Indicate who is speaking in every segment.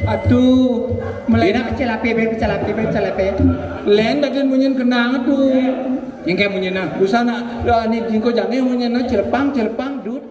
Speaker 1: Aduh, melena pecel api. Len dagen munyen kenang aduh. Yang kayak munyen nah. Busana ini jingko jange munyen nah celepang dut.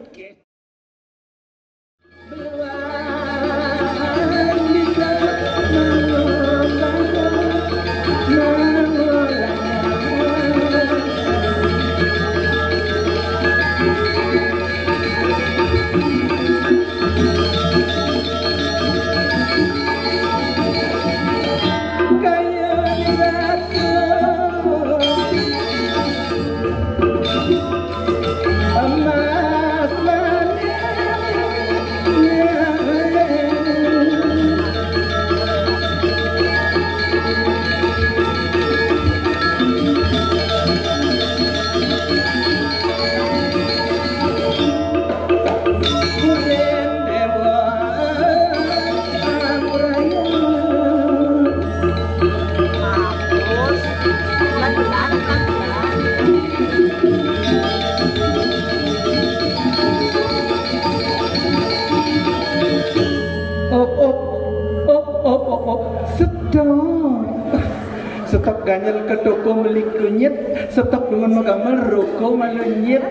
Speaker 1: Stok ganyel ke toko beli kunyit, stok dengan gamel roko malu nyit.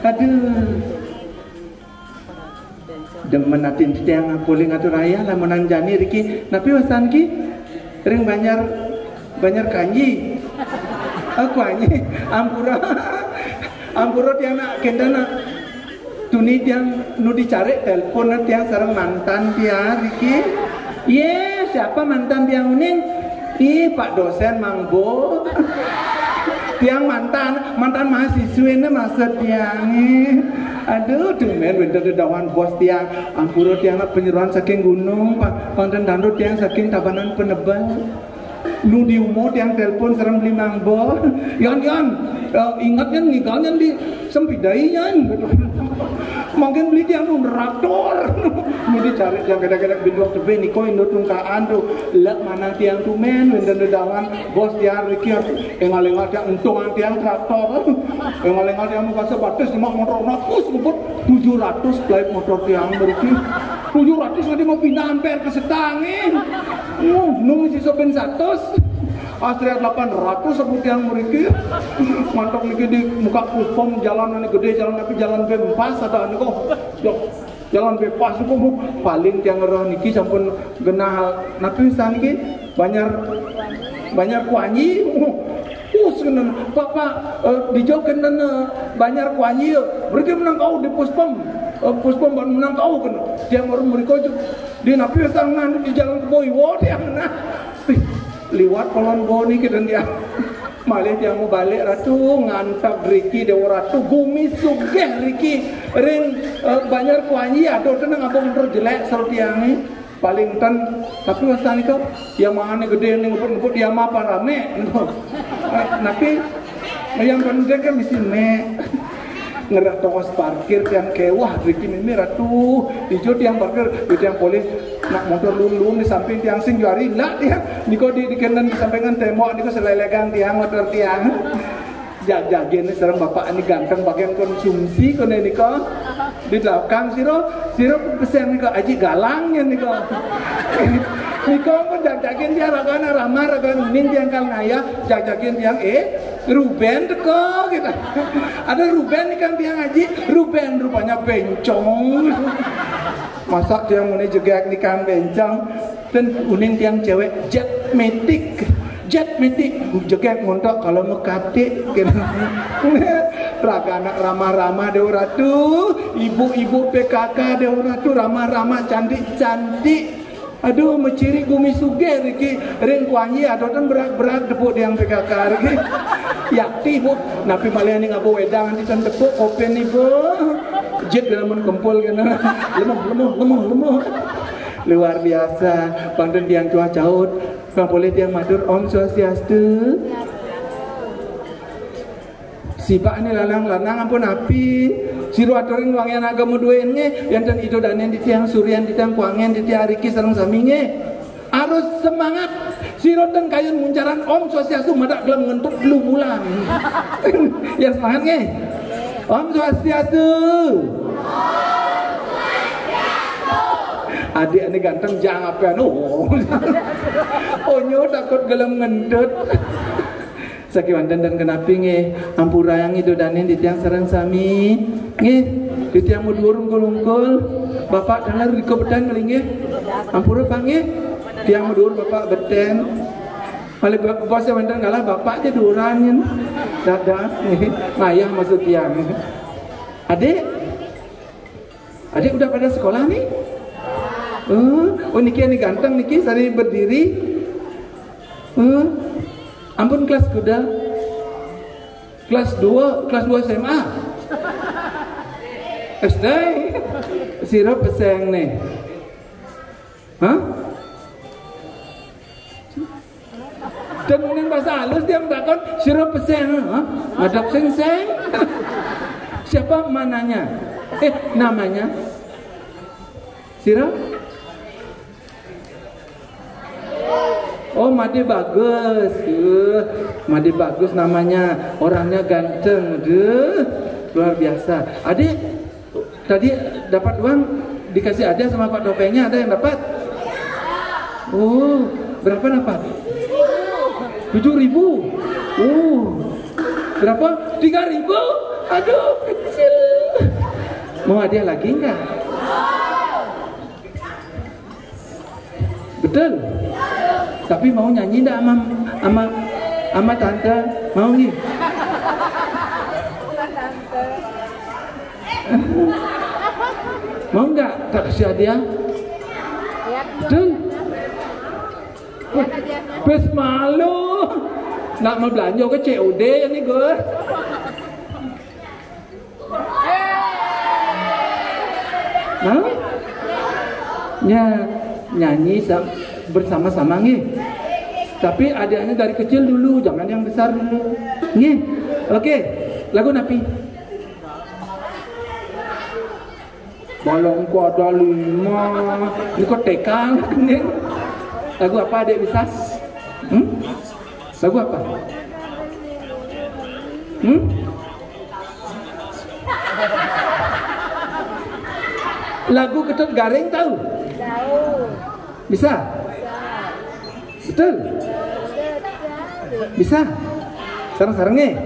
Speaker 1: Aduh. Demen atin tiang apuling atu raya lah menanjani Riki. Napi wasan ki ring banyak kanji. Aku anyi ampura tiang nak kendana. Tuni tiang nu dicari telepon tiang sareng mantan tiang Riki. Ye, siapa mantan tiang uning? Ih, Pak dosen mangbo. Tiang mantan mahasiswa ini maksud tiang. Aduh, demen winter dawan bos tiang. Ampura tiang penyeruan saking gunung, panten dandut tiang saking tabanan penebal. Nu di umur tiang telepon serem beli mangbo. Yan, ingat kan ngikalnya di sempidai yan. Mungkin beli tiang nu neraktor. Nu dicari tiang kadang-kadang binduak tebe niko indo tungkaan tu. Lek mana tiang tu men winter dawan bos tiang Riki engal-engal tiang untungan tiang traktor. Engal-engal tiang muka sebatas cuma motor nakus ngebut 700 flight motor tiang Riki. 700 nanti mau pindah ampere ke setangin. Nu mesti soben 100. Astrea 800 sebut yang meriki mantok niki di muka puspom jalan ini gede jalan tapi jalan bebas ada anu kok jalan bebas kok paling tiang roh niki sampun genah napi saniki banyak kuanyi kenen pak di jauh kenen banyak kuanyi mereka menang kau di puspom baru menang kau kena dia baru mereka di napi sangan di jalan Keboiwo dia menang liwat kolon boni ke dan dia malih dia mau balik ratu ngantap Riki dewa ratu gumi sugeh Riki ring banyak kuanyi aduh tenang abang jelek seru tiangnya paling ten tapi wasan itu yang mahane gede nih ngeput dia mah apa rame tapi yang penting kan mesti ngerak tongos parkir yang kewah Riki mimi ratu dijo tiang parkir tiang polis nak motor lulung di samping tiang sing juari lah dia niko di kenen disampaikan tembok niko selelegan tiang motor tiang jagain serang bapak ini ganteng bagian konsumsi kone niko di belakang siro pesen niko aji galangnya niko niko pun jagain dia ragana ramah ragana uning tiang kal naya jagain tiang Ruben teko gitu. Ada Ruben ikan tiang aji Ruben rupanya bencong. Masa tiang muni juga ikan bencong dan uning tiang cewek jet metik juga montok kalau mau katik gitu. Raga anak ramah-ramah dewa ratu ibu-ibu PKK dewa ratu ramah-ramah cantik-cantik. Aduh menciri gumi suge Riki ring kuanyi aduh kan berat depuk yang PKK Riki yakti bu napi malian ngabu wedang nanti kan tepuk kopen nih bu jet dalam kumpul kena lemah luar biasa. Panten tiang tua caut, bang boleh tiang matur Om Swastiastu. Si Pak ini lanang ampun api. Siru aturing wangian agama duain nge, yang dan itu danen di tiang surian di tiang kuangen di tiang riki sareng saminge. Harus semangat. Siru dan kayun muncaran Om Swastiastu madak gelem ngentuk lumulan. Ya semangat nge. Om Swastiastu. Adik ini ganteng jangan apa Onyo takut gelem ngendut. Sakiwandan dan kenapi nge ampura yang itu danin di tiang sareng sami nge di tiang mudur ungkul bapak dalar di beten ngelinge ampura pange tiang mudur bapak beten malah bosnya wandan ngalah bapak aja durannya dadah ngayah masuk tiang. Adik udah pada sekolah nih? Oh niki ini ganteng niki sari berdiri. Ampun kelas kuda. Kelas 2 SMA. SD. Siro peseng nih. Hah? Dan mungkin bahasa halus dia mendakon siro peseng. Hah? Ngadap seng-seng. Siapa mananya? Namanya? Siro? Oh Made bagus, Made bagus namanya, orangnya ganteng, luar biasa. Adik tadi dapat uang dikasih ada sama Pak Topengnya, ada yang dapat? Oh berapa dapat? 7.000. Berapa? 3.000. Aduh kecil. Mau hadiah lagi nggak? Betul. Tapi mau nyanyi enggak sama tante? Mau nih? Mau enggak? Tak kasih hadiah? Betul? Pes malu. Nak mau belanja ke COD ya nih gue. Mau? Ya nyanyi bersama-sama nih. Tapi adiknya dari kecil dulu, jangan yang besar dulu. Nih. Oke. Lagu napi? Balongku ada 5. Ini kok tekang nih. Lagu apa adik bisa? Lagu apa? Lagu Ketut Garing tahu? Tahu. Bisa? Betul? Bisa? Sarang-sarangnya?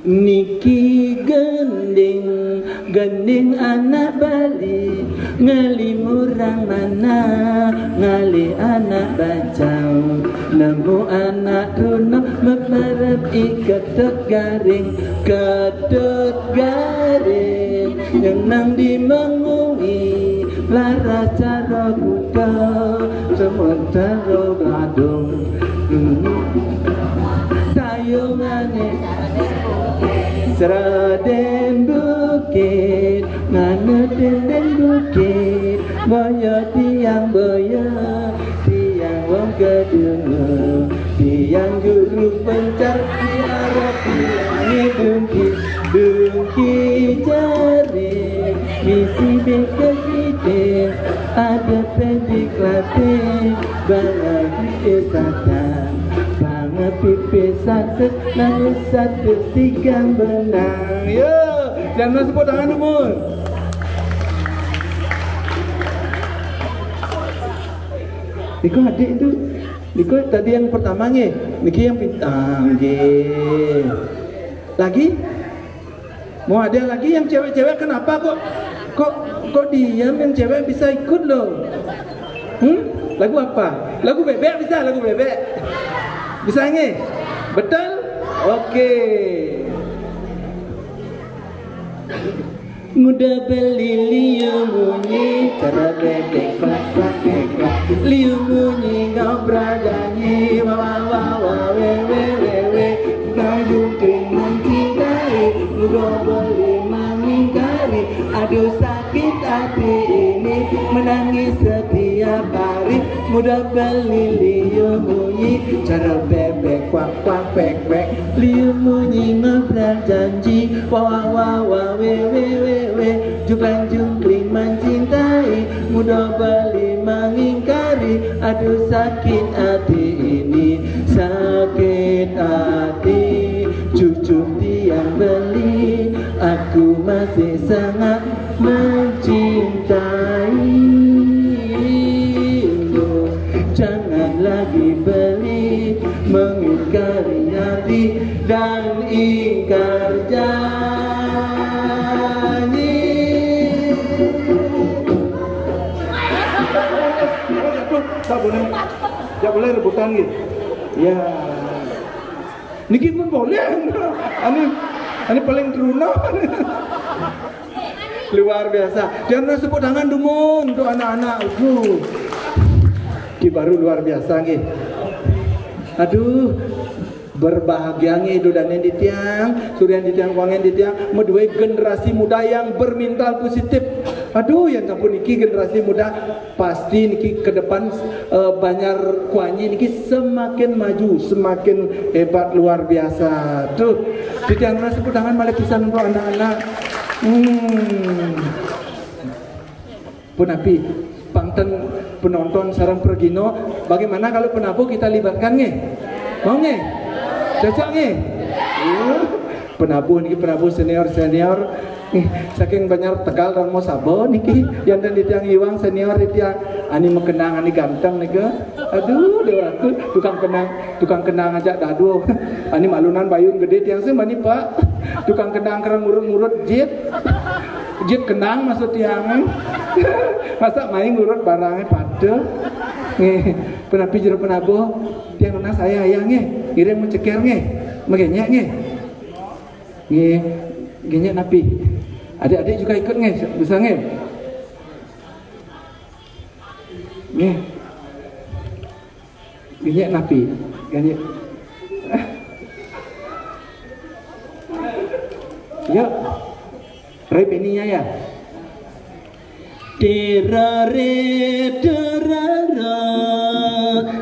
Speaker 1: Niki gending anak Bali, ngali murang mana, ngali anak bacau, nemu anak kuno memerep Ketut Garing, Ketut Garing, yang nang dimengui, lara cara buta, sementara gadung, tayungane. Seraden bukit, nganu den bukit, boyo tiang wong kedua, tiang guru pencar diarap tiangi dungki jari, misi bekegide, ada pendik latih, balagi kesatan. Pipis satu, nangis satu, tiga benang. Yo, jangan sebut tangan umur. Niko adik itu, Niko tadi yang pertamanya, Niki yang pintang, Lagi? Mau ada lagi yang cewek-cewek? Kenapa kok diam yang cewek bisa ikut loh? Lagu apa? Lagu bebek bisa, lagu bebek. Bisa nge? Betul? Oke. Muda beli liu bunyi, cara bebek klak liu bunyi ngobrak ganyi, wawa wewe, ngandung mencintai, muda beli mengingkari, aduh sakit hati ini menangis.
Speaker 2: pari muda beli liu bunyi cara bebek kwak kwak pek pek liu bunyi ngobrol janji wah wah wah we we we we juklang jungkling mencintai muda beli mengingkari aduh sakit hati ini sakit hati cucu tiang beli aku masih sangat mencintaimu jangan lagi beli mengingkari hati dan ingkar janji.
Speaker 1: Tak boleh rebutan gitu. Ya. Niki pun boleh. Ani paling teruna. Luar biasa. Jangan sebut tangan dulu untuk anak-anak. Ki baru luar biasa nggih. Aduh, berbahagia nggih dodanen di tiang, surian di tiang wangen di tiang, medue generasi muda yang bermental positif. Aduh, yang campur niki generasi muda pasti niki ke depan Banjar Kuanyi niki semakin maju, semakin hebat luar biasa. Tuh, di tiang sebut tangan malah pisan untuk anak-anak. Punapi pangten penonton sarang pergino, bagaimana kalau penabuh kita libatkan nge? Mau nge? Cocok nge? Penabuh niki penabuh senior saking banyak Tegal dan mau sabo niki yang dan di tiang Iwang senior di tiang ani mekenang ani ganteng niki. Aduh dewa aku tukang kenang aja dadu ani malunan bayun gede tiang sih mani pak tukang kenang kerang ngurut jit kenang maksud tiang masa main ngurut barangnya pada nih penapi jero penabuh tiang nona saya ayangnya kirim menceker nge magenya nge genya napi adik-adik juga ikut nge bisa nge genya napi genya yuk rep ininya ya terare terara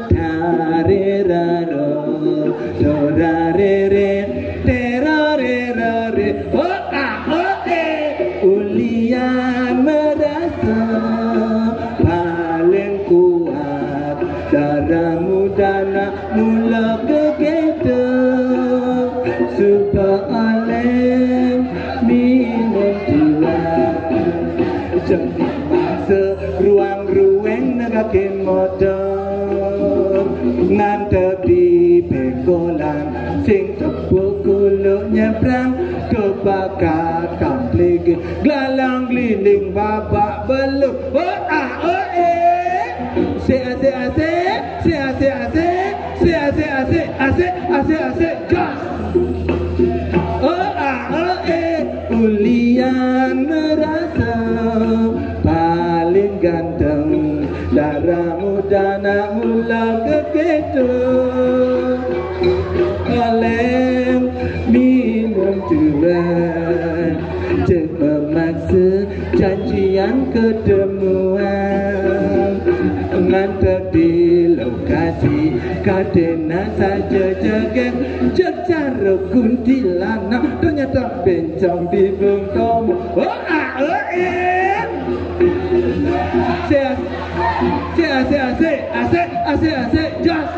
Speaker 1: tareraro dorarere terarerare ulian merasa paling kuat darahmu dana mula kegeda supaya minum tuan masa ruang-ruang negakin motor ngantep di bekolan sing tepuk kuluk nyebrang kebakar kampling gelalang keliling babak belur asik gas ulian merasa paling ganteng darahmu dana mula keketu kalem minum tuan cek memaksa janjian ketemuan ngantep di lokasi kadena saja jaga secara kuntilanak ternyata bencong di bengkomu asik just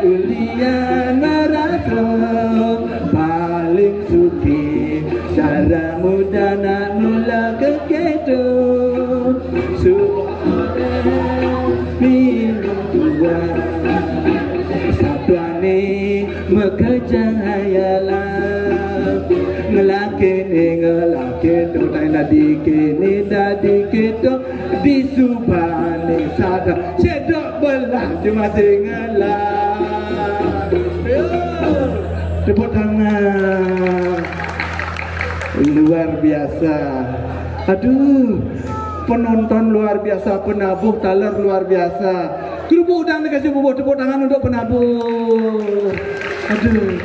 Speaker 1: ulian merasa paling suki darahmu dana nula keketu minum tuan satuane mekejang hayalan ngelake do dadi kedo di subane sada cedok belah cuma singelah tepuk tangan luar biasa. Aduh penonton luar biasa, penabuh taler luar biasa. Kerupuk udang dikasih bubuk, tepuk tangan untuk penabuh. Aduh.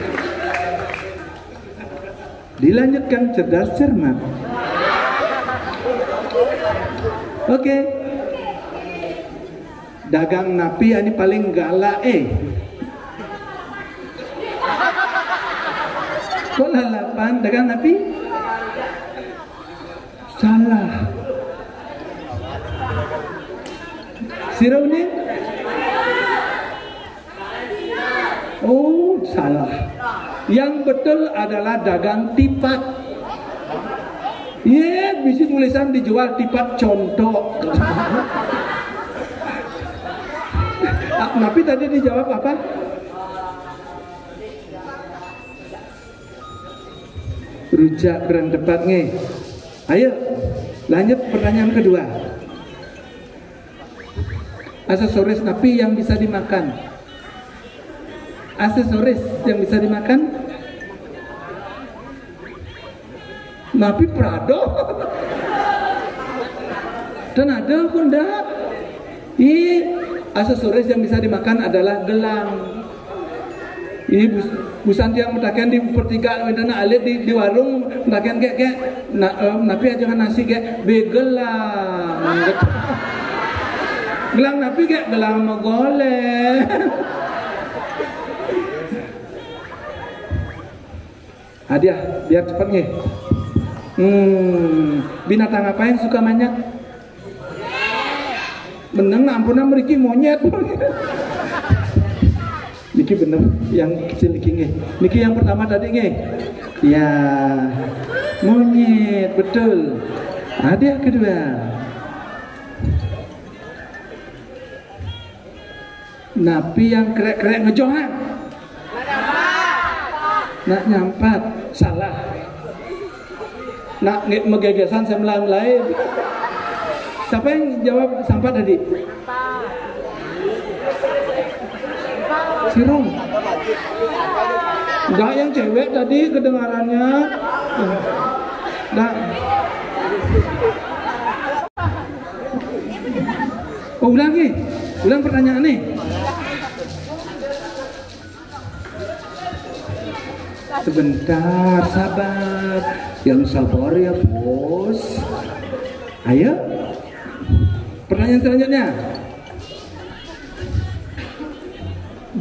Speaker 1: Dilanjutkan cerdas cermat. Oke. Dagang napi ini paling galak Kok lalapan dagang napi? Salah. Sirau ni? Oh, salah. Yang betul adalah dagang tipat. Bisa tulisan dijual tipat contoh. Napi tadi dijawab apa? Rujak berang tepat nge. Ayo, lanjut pertanyaan kedua. Aksesoris napi yang bisa dimakan. Aksesoris yang bisa dimakan. Napi Prado. Dan ada pun dah. Aksesoris yang bisa dimakan adalah gelang. Ini busan tiang mentakian di pertigaan wendana alit di warung mentakian kayak napi aja nasi kayak begelang. Gelang napi kayak gelang megoleh. Hadiah biar cepat nih. Binatang apa yang suka manjat? Meneng ampuna meriki monyet. Niki bener yang kecil niki nge. Niki yang pertama tadi nge. Ya, monyet betul. Hadiah kedua. Napi yang krek-krek ngejohan. Nak nyampat, salah. Nak megegesan sebelah lain. Siapa yang jawab sampah tadi? Sirung. Enggak, yang cewek tadi kedengarannya. Enggak. Oh, ulang pertanyaan nih. Sebentar, sabar. Yang sabar ya bos. Ayo. Pertanyaan selanjutnya.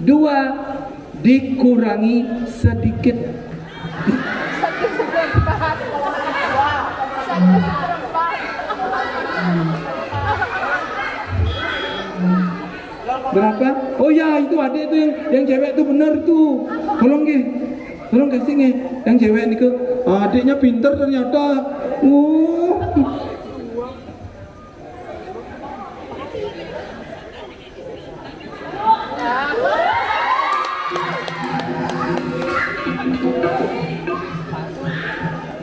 Speaker 1: 2 dikurangi sedikit. Berapa? Oh ya, itu adik tuh yang cewek tuh bener tuh. Tolong kasih nih. Yang cewek ini ke adiknya pinter ternyata.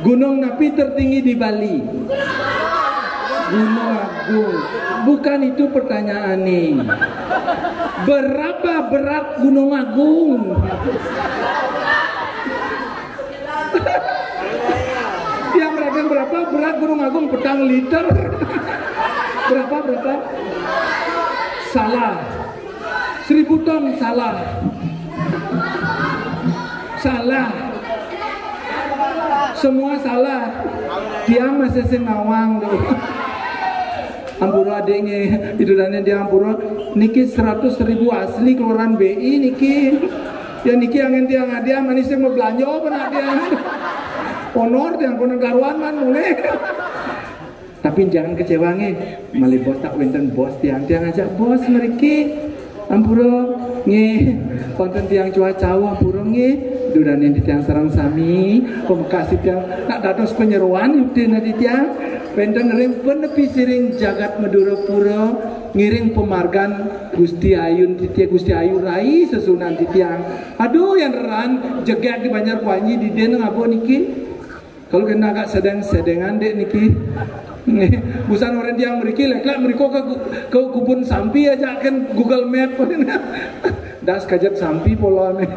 Speaker 1: Gunung Napi tertinggi di Bali. Gunung Agung. Bukan itu pertanyaan nih. Berapa berat Gunung Agung? Yang mereka berapa berat Gunung Agung? Petang liter. Berapa? Salah. 1000 ton salah. Semua salah. Dia masih senawang tuh. Ampuro adiknya idurannya dia ampuro niki 100.000 asli keluaran BI niki. Ya niki angin tiang dia manisnya mau belanja pernah dia. Honor tiang kono garuan man mulai. Tapi jangan kecewa nge. Mali bos tak wenten bos tiang ajak bos meriki. Ampuro nge konten tiang cuaca ampuro nge. Duran yang ditiang sarang sami pemkasih tiang nak dados penyeruan yukti nadi tiang pendeng ring penepi siring jagat Madura Pura ngiring pemargan Gusti Ayun titia Gusti Ayu Rai sesunan titiang. Aduh yang ran jegak di Banjar Kuanyi di den ngabo niki. Kalau kena agak sedang-sedengan dek niki. Busan orang tiang meriki lek meriko ke kubun sampi aja kan Google Map. Das kajat sampi polone.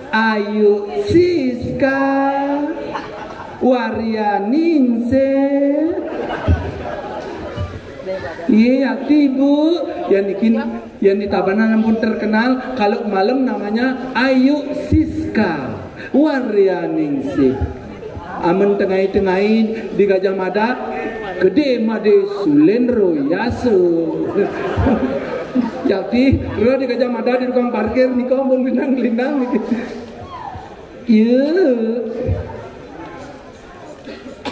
Speaker 1: Ayu Siska Waryaningse. Iya, Bu. Yang bikin Yang di Tabanan pun terkenal kalau malam namanya Ayu Siska Waryaningsih. Amen tengai-tengai di Gajah Mada gede made Sulenro Yasu. Jadi di Gajah Mada di tukang parkir nih kau mau lindang-lindang gitu. Iya.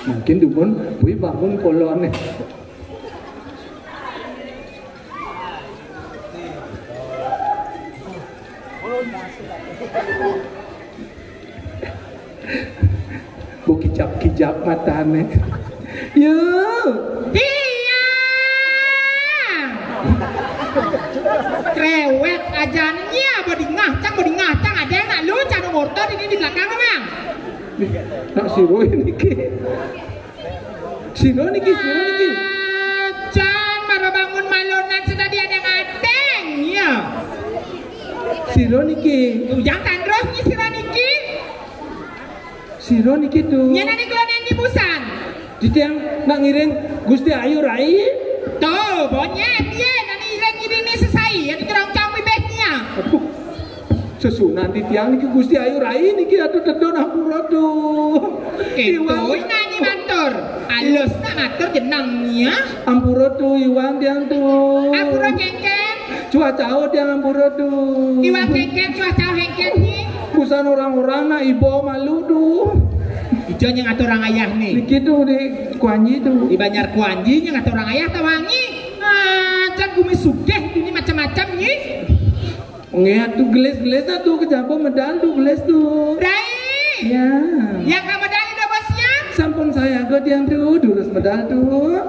Speaker 1: Mungkin dukun bui bangun polone. Bu kijap-kijap matane. Yo.
Speaker 3: Iya. Krewet ajannya bodi ngacang ada yang nak lu canu motor ini di belakang bang.
Speaker 1: Nak siro niki. Siro niki.
Speaker 3: Jan maro bangun malonan sudah dia ada ngadeng ya.
Speaker 1: Siro niki.
Speaker 3: Ujang tandros ni
Speaker 1: Siro niki tuh.
Speaker 3: Nya nani keloneng di busan.
Speaker 1: Di tiang nak ngiring Gusti Ayu Rai.
Speaker 3: Tuh, bonyet dia nani ngiring ni sesai ya kerong-kerong bibehnya.
Speaker 1: Aduh. Sesunan di tiang niki Gusti Ayu Rai niki atuh tedon hampura tuh.
Speaker 3: Itu nani matur. Alus nak matur jenangnya.
Speaker 1: Hampura tuh Iwan tiang tuh.
Speaker 3: Hampura kengken.
Speaker 1: Cuacao tiang hampura tuh.
Speaker 3: Iwan kengken cuacao hengken ni.
Speaker 1: Busan orang-orang nak ibo malu tuh.
Speaker 3: Ijo yang ngatur orang ayah nih.
Speaker 1: Niki tuh di Kuanyi tuh.
Speaker 3: Di Banjar Kuanyi yang ngatur orang ayah tawangi. Can gumi sugeh ini macam-macam nih.
Speaker 1: Ngehat tuh geles-geles tuh kejampo medal tuh geles tuh.
Speaker 3: Rai.
Speaker 1: Ya.
Speaker 3: Yang kamu medal udah bosnya?
Speaker 1: Sampun saya ke tiang tuh durus medal tuh.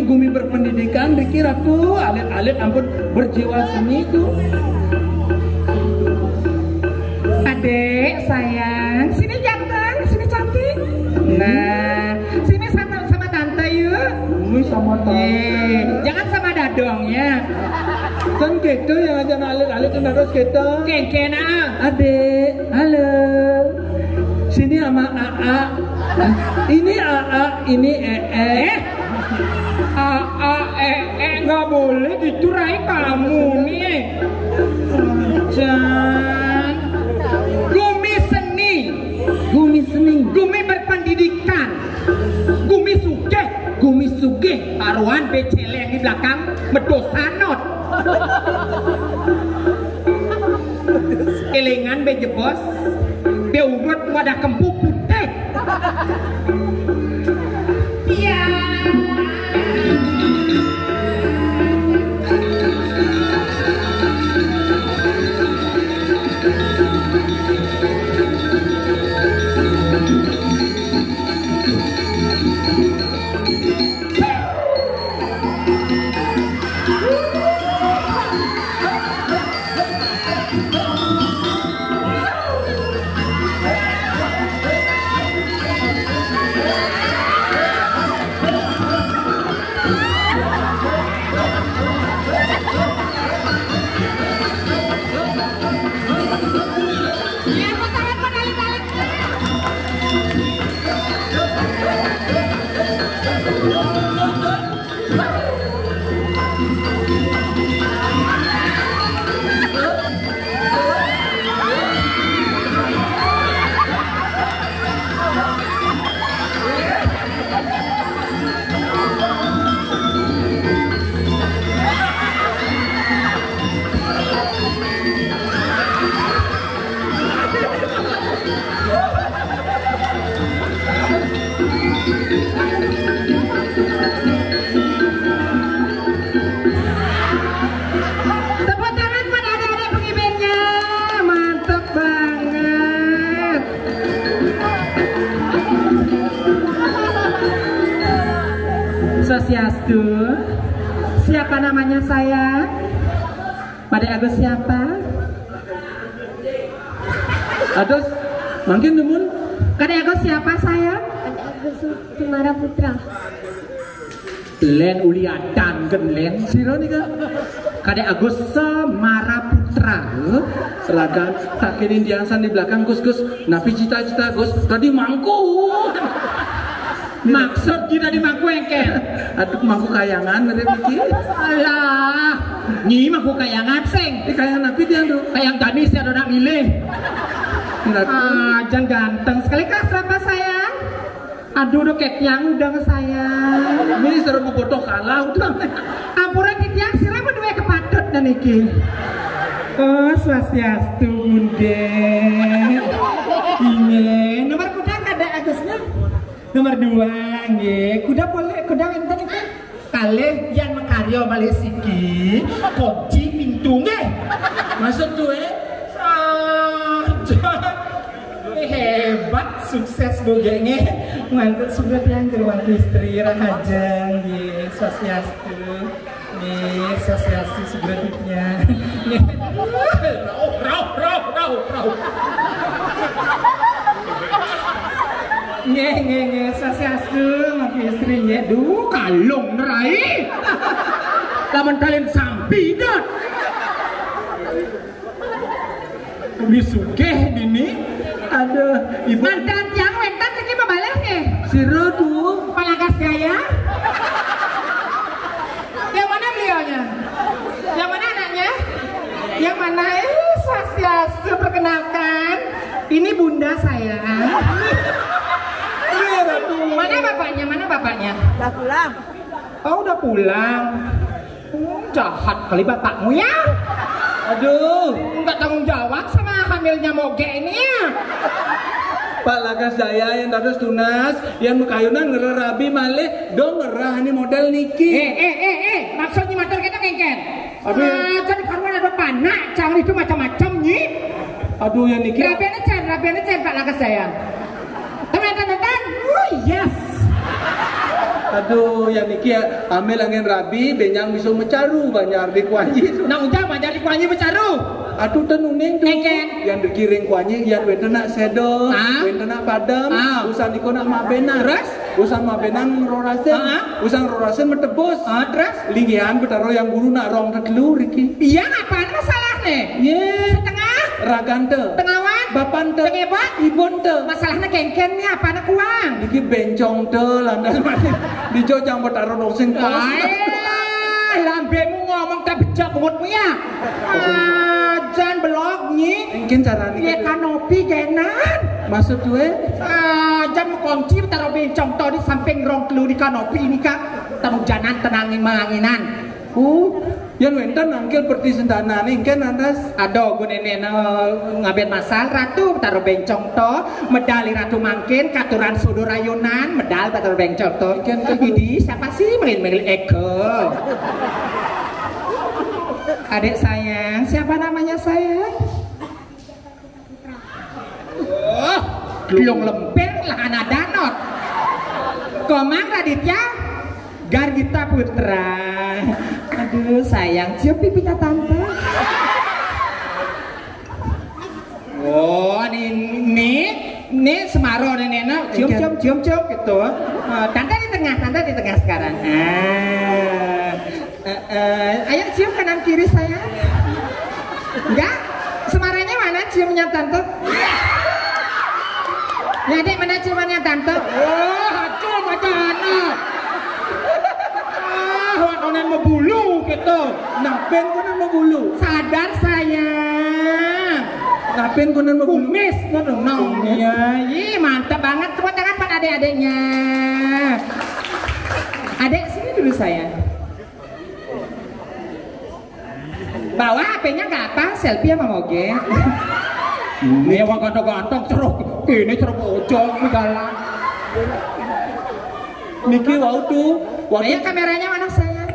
Speaker 1: Gumi berpendidikan dikira tuh alit-alit ampun berjiwa seni tuh.
Speaker 3: Adek sayang, sini ganteng, sini cantik. Nah, sini sama tante yuk.
Speaker 1: Ini sama tante.
Speaker 3: Jangan sama dadong ya.
Speaker 1: Kan gitu yang aja alit-alit yang harus gitu.
Speaker 3: Kena.
Speaker 1: Adek, halo. Sini sama AA. Ini AA, ini
Speaker 3: nggak boleh gitu Rai, kamu nih. Jan, gumi seni, gumi berpendidikan, gumi sugeh, taruhan becele yang di belakang medosanot, elengan bejebos, beurut wadah kempuk putih. Iya. Lempar tangan medali-medali. Tepuk tangan pada adik-adik pengibarnya, mantap banget. Sosiastu, siapa namanya saya? Pada Agus siapa?
Speaker 2: Ados, mungkin nemun.
Speaker 3: Pada Agus siapa saya?
Speaker 4: Agus Sumara Putra.
Speaker 3: Len uliatan gen len.
Speaker 2: Siro nih kan?
Speaker 3: Kadek Agus Semara Putra.
Speaker 2: Selakan takinin diangsan di belakang Gus. Napi cita-cita Gus tadi mangku.
Speaker 3: Maksud kita di mangku engkel.
Speaker 2: Aduh mangku kayangan dari Miki.
Speaker 3: Alah, nyi mangku kayangan seng.
Speaker 2: Ini kayang napi dia tuh.
Speaker 3: Kayang tadi saya ada nak milih.
Speaker 2: Enggak.
Speaker 3: Jangan ganteng sekali kah siapa sayang? Aduh udah yang udah ke saya.
Speaker 2: Ini seru bodoh kalah udah.
Speaker 3: Ampura kitiang sirah berdua kepatut dan iki. Oh swastiastu bunda. Ini nomor kuda kada Agusnya. Nomor 2 nggih. Kuda boleh kuda enten iki. Kalih yang makaryo malih siki. Kunci pintu nggih.
Speaker 2: Masuk tuh
Speaker 3: Hebat, sukses bogenge. Mantap sudah yang geruang istri rahajang nggih, swastiastu. Nggih, swastiastu sebetulnya. Nggih. Rau. Nggih, swastiastu maki istri nggih. Duh, kalung nerai. Lamun kalian sampi dah. Umi sugih dini. Aduh, ibu mantan yang wentan ini membalas nih.
Speaker 2: Siro tuh.
Speaker 3: Palakas gaya. Yang mana beliaunya? Yang mana anaknya? Yang mana? Swastiastu perkenalkan. Ini bunda saya. Mana bapaknya? Mana bapaknya?
Speaker 4: Udah pulang.
Speaker 3: Oh udah pulang. Jahat kali bapakmu ya.
Speaker 2: Aduh.
Speaker 3: Nggak tanggung jawab sama hamilnya moge ini ya.
Speaker 2: Pak Lakas Daya yang terus tunas, yang mekayunan ngerah rabi malih, dong ngerah ini model niki.
Speaker 3: Maksudnya motor kita kengken.
Speaker 2: Aduh.
Speaker 3: Jadi karuan ada panak, jangan itu macam-macam nih.
Speaker 2: Aduh yang niki.
Speaker 3: Rabiannya cen Pak Lakas Daya. Teman-teman, yes.
Speaker 2: Aduh yang niki ya, ambil angin rabi, benyang bisa mecaru banyak di kuanyi.
Speaker 3: Nah udah banyak di kuanyi bercaru.
Speaker 2: Aduh tenuning tuh.
Speaker 3: Eken.
Speaker 2: Yang dikiring kuanyi, yang wenten nak sedo, wenten nak padam, usan iko nak mabena.
Speaker 3: Terus?
Speaker 2: Usan mabena ngerorasen, usan ngerorasen metebus.
Speaker 3: Terus?
Speaker 2: Lingian betaro yang guru nak rong tetelu Riki.
Speaker 3: Iya apaan masalah nih?
Speaker 2: Ye.
Speaker 3: Setengah?
Speaker 2: Ragante.
Speaker 3: Tengawan?
Speaker 2: Bapante.
Speaker 3: Tengebot?
Speaker 2: Ibonte.
Speaker 3: Masalahnya kengken nih apa anak kuang?
Speaker 2: Iki bencong te landas masih dijo jang betaro rong sing kos.
Speaker 3: Lambemu ngomong tak bijak bungutmu ya. Jangan belok nih.
Speaker 2: Mungkin cara nih.
Speaker 3: Ya kanopi genan.
Speaker 2: Masuk tuh
Speaker 3: Jangan kunci taruh bencong tau di samping rong kelu di kanopi ini kak. Tamu janan tenangin manginan.
Speaker 2: Yang wenten angkel perti sendana nih kan atas.
Speaker 3: Aduh gue nenek ngabet masal ratu taruh bencong to medali ratu mangkin katuran sudu rayunan medal taruh bencong to kan ini siapa sih main Eko adik sayang siapa namanya sayang belum lempeng lah anak danot Komang Raditya Gargita Putra. Aduh sayang, cium pipinya tante. Oh, ini Semaro nenek, cium gitu. Tante di tengah sekarang. Ayo cium kanan kiri saya. Enggak, Semaranya mana ciumnya tante? Ya dek, mana ciumannya tante? Oh, hancur bacana. Wakonan membulu gitu.
Speaker 1: Napen konan membulu.
Speaker 3: Sadar sayang.
Speaker 1: Napen konan membulu.
Speaker 3: Kumis nong. Iya, mantap banget. Tepuk tangan pada adik-adiknya. Adek sini dulu sayang. Bawa HP-nya nggak apa? Selfie sama moge. Ini wong ganteng-ganteng ceruk. Ini ceruk ojol galak.
Speaker 1: Niki waktu
Speaker 3: Ayo kameranya mana saya?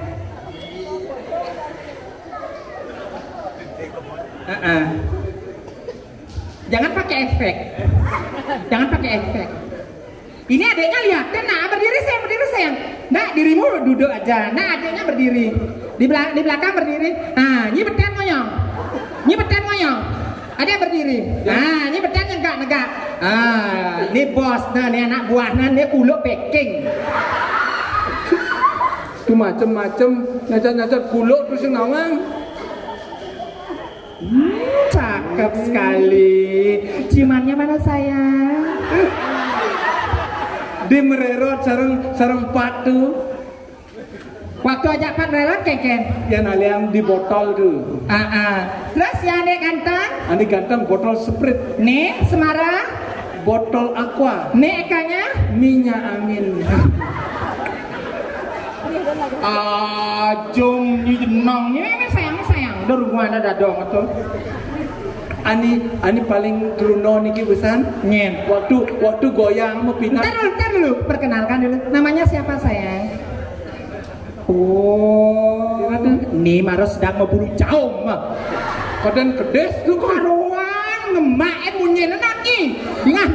Speaker 3: Jangan pakai efek. Jangan pakai efek. Ini adiknya lihatin, nah berdiri sayang. Nah dirimu duduk aja. Nah adiknya berdiri. Di belakang berdiri. Nah nyibetan ngoyong. Adik berdiri. Nah nyibetan negak. Ah, ini bos, nah ini anak buahnya, ini uluk packing.
Speaker 1: Itu macem-macem nyacat kuluk terus nawang.
Speaker 3: Cakep sekali. Ciumannya mana sayang?
Speaker 1: Di mererot sarang patu.
Speaker 3: Waktu ajak pan mererot keken.
Speaker 1: Yang aliam di botol tuh.
Speaker 3: Terus yang adek ganteng?
Speaker 1: Andi ganteng botol Sprite.
Speaker 3: Nih Semara?
Speaker 1: Botol Aqua.
Speaker 3: Nih ekanya?
Speaker 1: Minyak angin.
Speaker 3: Jom ni jenong ini sayang. Dur gua ada dadong tuh.
Speaker 1: Ani paling truno niki besan.
Speaker 3: Nyen.
Speaker 1: Waktu goyang mau pindah.
Speaker 3: Ntar dulu. Perkenalkan dulu. Namanya siapa sayang? Oh, ini Maros sedang memburu caum.
Speaker 1: Kodan kedes tuh
Speaker 3: karuan ngemak munyin nanti. Dingah.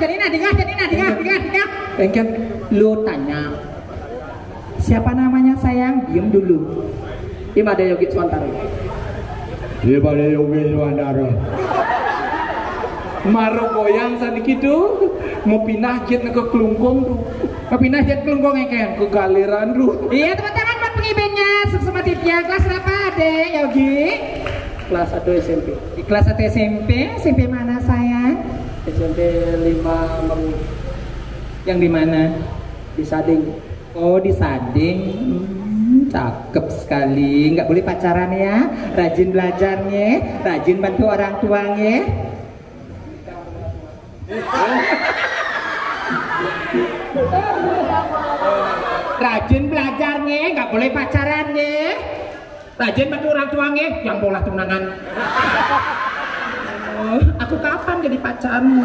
Speaker 1: Engken
Speaker 3: Lu tanya. Siapa namanya sayang? Diam dulu. Imada Yogi Swantara.
Speaker 1: Maro goyang saniki tuh mau pindah jet ke Kelungkung tuh.
Speaker 3: Kepindah jet Kelungkung eken
Speaker 1: ke Galiran tuh.
Speaker 3: Iya teman-teman buat pengibennya sematipnya kelas berapa adek Yogi?
Speaker 2: Kelas 1 SMP.
Speaker 3: Di kelas 1 SMP mana sayang?
Speaker 2: SMP 5 Mengu.
Speaker 3: Yang di mana?
Speaker 2: Di Sading.
Speaker 3: Oh di Sading. Cakep sekali. Nggak boleh pacaran ya. Rajin belajarnya, rajin bantu orang tuanya. Rajin belajarnya, nggak boleh pacarannya. Rajin bantu orang tuanya, yang bola tunangan. Aku kapan jadi pacarmu?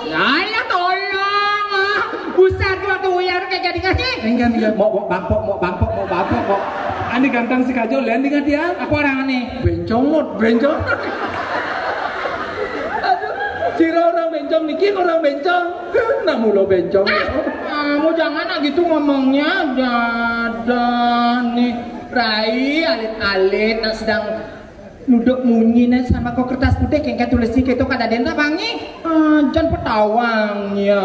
Speaker 3: Ya tolong, besar tuh ya kayak jadi.
Speaker 1: Engkan
Speaker 3: Mau bangkok.
Speaker 1: Ani ganteng si kajol lian dengan dia.
Speaker 3: Apa orang aneh?
Speaker 1: Bencong. Cira orang bencong niki orang bencong. Namu lo bencong.
Speaker 3: Kamu jangan gitu ngomongnya. Dadah nih Rai alit-alit nah sedang nuduk munyi sama kok kertas putih kayak tulis di itu kada denda bangi. Jangan petawangnya.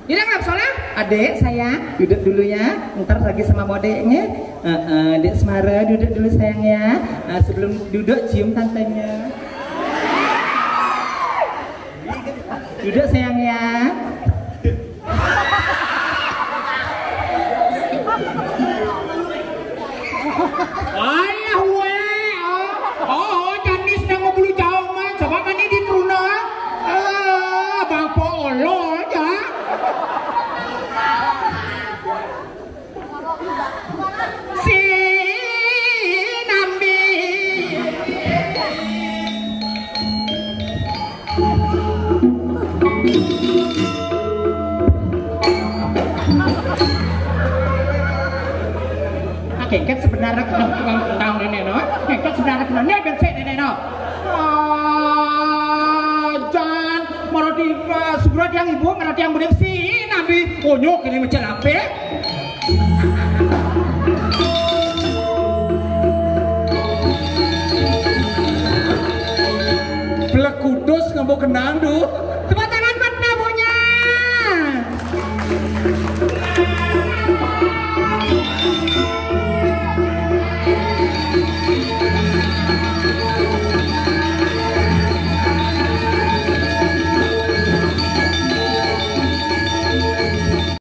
Speaker 3: Ini kenapa soalnya? Adek saya duduk dulu ya. Ntar lagi sama modenya. Dek Semara duduk dulu sayang ya. Sebelum duduk cium tantenya. Duduk sayang ya. Alah we. Janis sedang mau bulu jauh mah. Coba mani di Truna. Bang Polol ya. Si Nambi. Kengket sebenarnya kena ini no. Kengket sebenarnya kena ini bencet ini no. Jangan meroti segera yang ibu meroti yang bener sih nabi onyok ini macam apa?
Speaker 1: Belak kudus nggak mau kenang tuh.
Speaker 3: Tepuk tangan buat nabunya.